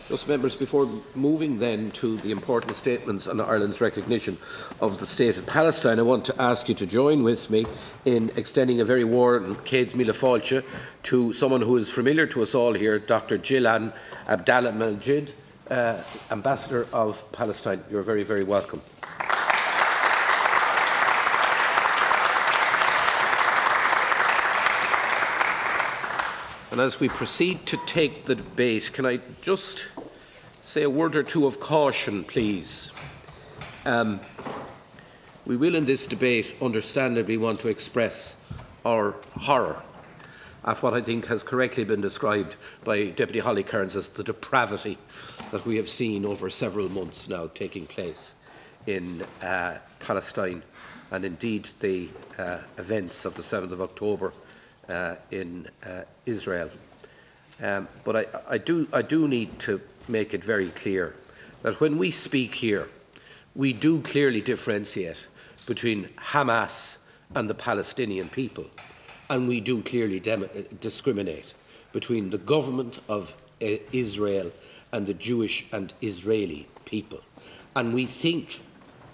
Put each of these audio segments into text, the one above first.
Just members, before moving then to the important statements on Ireland's recognition of the State of Palestine, I want to ask you to join with me in extending a very warm Céad Míle Fáilte to someone who is familiar to us all here, Dr. Jilan Abdalmajid, Ambassador of Palestine. You're very, very welcome. And as we proceed to take the debate, can I just say a word or two of caution, please? We will in this debate understandably want to express our horror at what I think has correctly been described by Deputy Holly Cairns as the depravity that we have seen over several months now taking place in Palestine, and indeed the events of the 7th of October in Israel. But I do need to make it very clear that when we speak here, we do clearly differentiate between Hamas and the Palestinian people, and we do clearly discriminate between the government of Israel and the Jewish and Israeli people. And we think,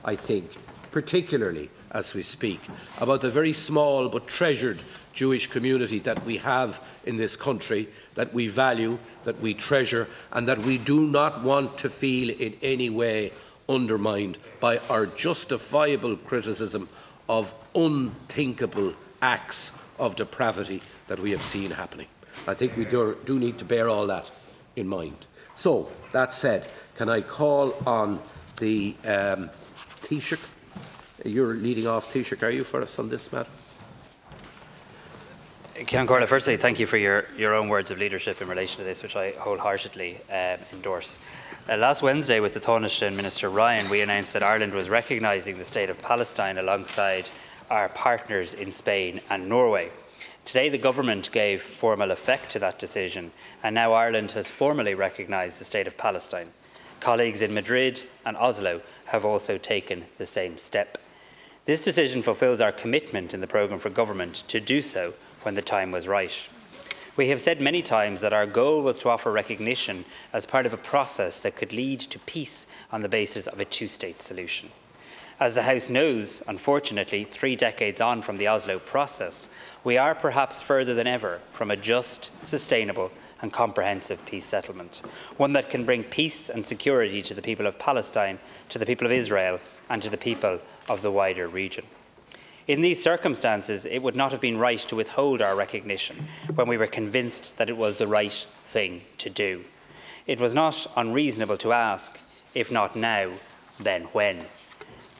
I think, particularly as we speak, about the very small but treasured Jewish community that we have in this country, that we value, that we treasure, and that we do not want to feel in any way undermined by our justifiable criticism of unthinkable acts of depravity that we have seen happening. I think we do need to bear all that in mind. So, that said, can I call on the Taoiseach? You're leading off, Taoiseach, are you, for us on this matter? Ceann Comhairle, firstly, thank you for your own words of leadership in relation to this, which I wholeheartedly endorse. Last Wednesday, with the Taoiseach Minister Ryan, we announced that Ireland was recognising the State of Palestine alongside our partners in Spain and Norway. Today, the Government gave formal effect to that decision, and now Ireland has formally recognised the State of Palestine. Colleagues in Madrid and Oslo have also taken the same step. This decision fulfils our commitment in the programme for government to do so when the time was right. We have said many times that our goal was to offer recognition as part of a process that could lead to peace on the basis of a two-state solution. As the House knows, unfortunately, 3 decades on from the Oslo process, we are perhaps further than ever from a just, sustainable and comprehensive peace settlement, one that can bring peace and security to the people of Palestine, to the people of Israel and to the people of the wider region. In these circumstances, it would not have been right to withhold our recognition when we were convinced that it was the right thing to do. It was not unreasonable to ask, if not now, then when?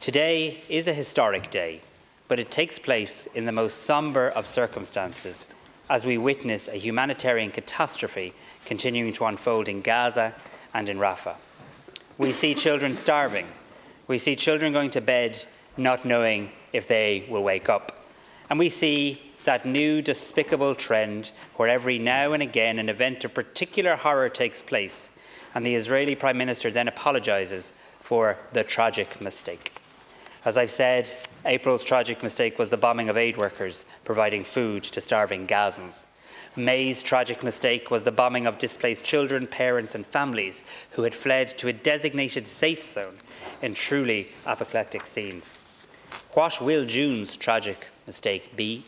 Today is a historic day, but it takes place in the most sombre of circumstances as we witness a humanitarian catastrophe continuing to unfold in Gaza and in Rafah. We see children starving. We see children going to bed not knowing if they will wake up. And we see that new despicable trend where every now and again an event of particular horror takes place, and the Israeli Prime Minister then apologises for the tragic mistake. As I've said, April's tragic mistake was the bombing of aid workers providing food to starving Gazans. May's tragic mistake was the bombing of displaced children, parents and families who had fled to a designated safe zone in truly apoplectic scenes. What will June's tragic mistake be?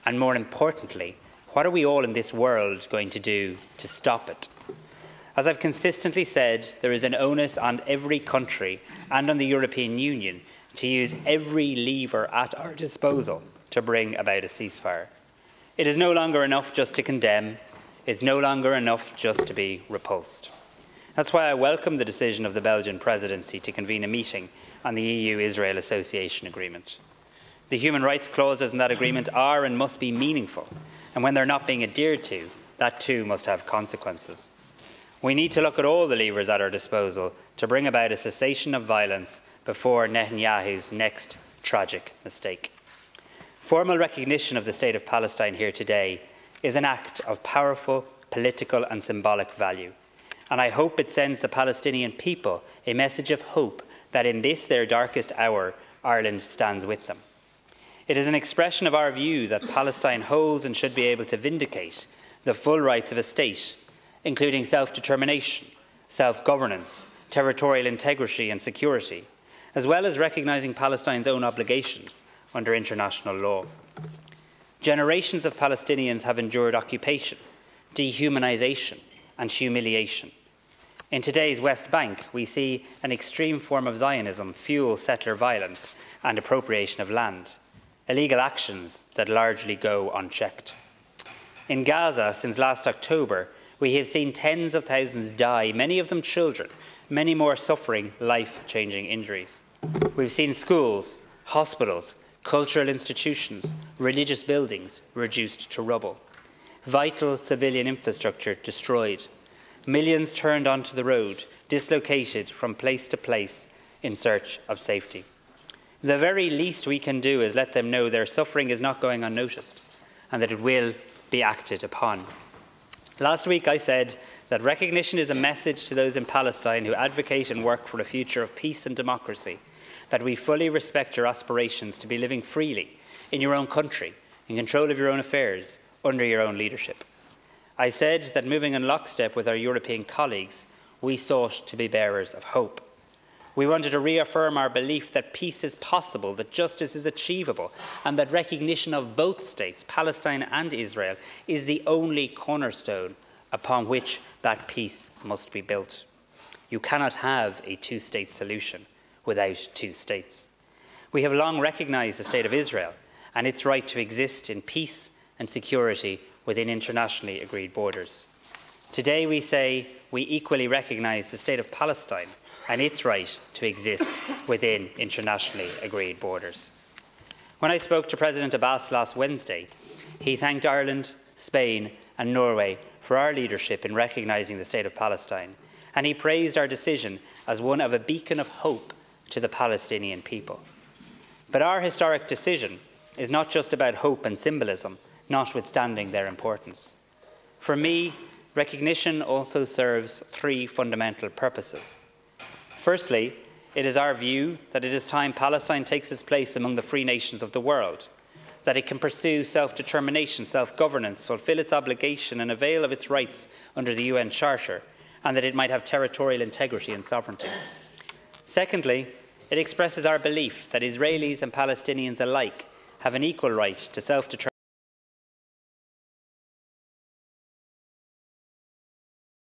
And more importantly, what are we all in this world going to do to stop it? As I've consistently said, there is an onus on every country and on the European Union to use every lever at our disposal to bring about a ceasefire. It is no longer enough just to condemn. It's no longer enough just to be repulsed. That's why I welcome the decision of the Belgian presidency to convene a meeting on the EU-Israel Association Agreement. The human rights clauses in that agreement are and must be meaningful, and when they're not being adhered to, that too must have consequences. We need to look at all the levers at our disposal to bring about a cessation of violence before Netanyahu's next tragic mistake. Formal recognition of the State of Palestine here today is an act of powerful political and symbolic value, and I hope it sends the Palestinian people a message of hope that in this their darkest hour, Ireland stands with them. It is an expression of our view that Palestine holds and should be able to vindicate the full rights of a state, including self-determination, self-governance, territorial integrity and security, as well as recognising Palestine's own obligations under international law. Generations of Palestinians have endured occupation, dehumanisation and humiliation. In today's West Bank, we see an extreme form of Zionism fuel settler violence and appropriation of land, illegal actions that largely go unchecked. In Gaza, since last October, we have seen tens of thousands die, many of them children, many more suffering life-changing injuries. We've seen schools, hospitals, cultural institutions, religious buildings reduced to rubble, vital civilian infrastructure destroyed, millions turned onto the road, dislocated from place to place in search of safety. The very least we can do is let them know their suffering is not going unnoticed and that it will be acted upon. Last week I said that recognition is a message to those in Palestine who advocate and work for a future of peace and democracy, that we fully respect your aspirations to be living freely in your own country, in control of your own affairs, under your own leadership. I said that moving in lockstep with our European colleagues, we sought to be bearers of hope. We wanted to reaffirm our belief that peace is possible, that justice is achievable, and that recognition of both states, Palestine and Israel, is the only cornerstone upon which that peace must be built. You cannot have a two-state solution without two states. We have long recognised the State of Israel and its right to exist in peace and security within internationally agreed borders. Today we say we equally recognise the State of Palestine and its right to exist within internationally agreed borders. When I spoke to President Abbas last Wednesday, he thanked Ireland, Spain and Norway for our leadership in recognising the State of Palestine, and he praised our decision as one of a beacon of hope to the Palestinian people. But our historic decision is not just about hope and symbolism, notwithstanding their importance. For me, recognition also serves three fundamental purposes. Firstly, it is our view that it is time Palestine takes its place among the free nations of the world, that it can pursue self-determination, self-governance, fulfil its obligation and avail of its rights under the UN Charter, and that it might have territorial integrity and sovereignty. Secondly, it expresses our belief that Israelis and Palestinians alike have an equal right to self-determination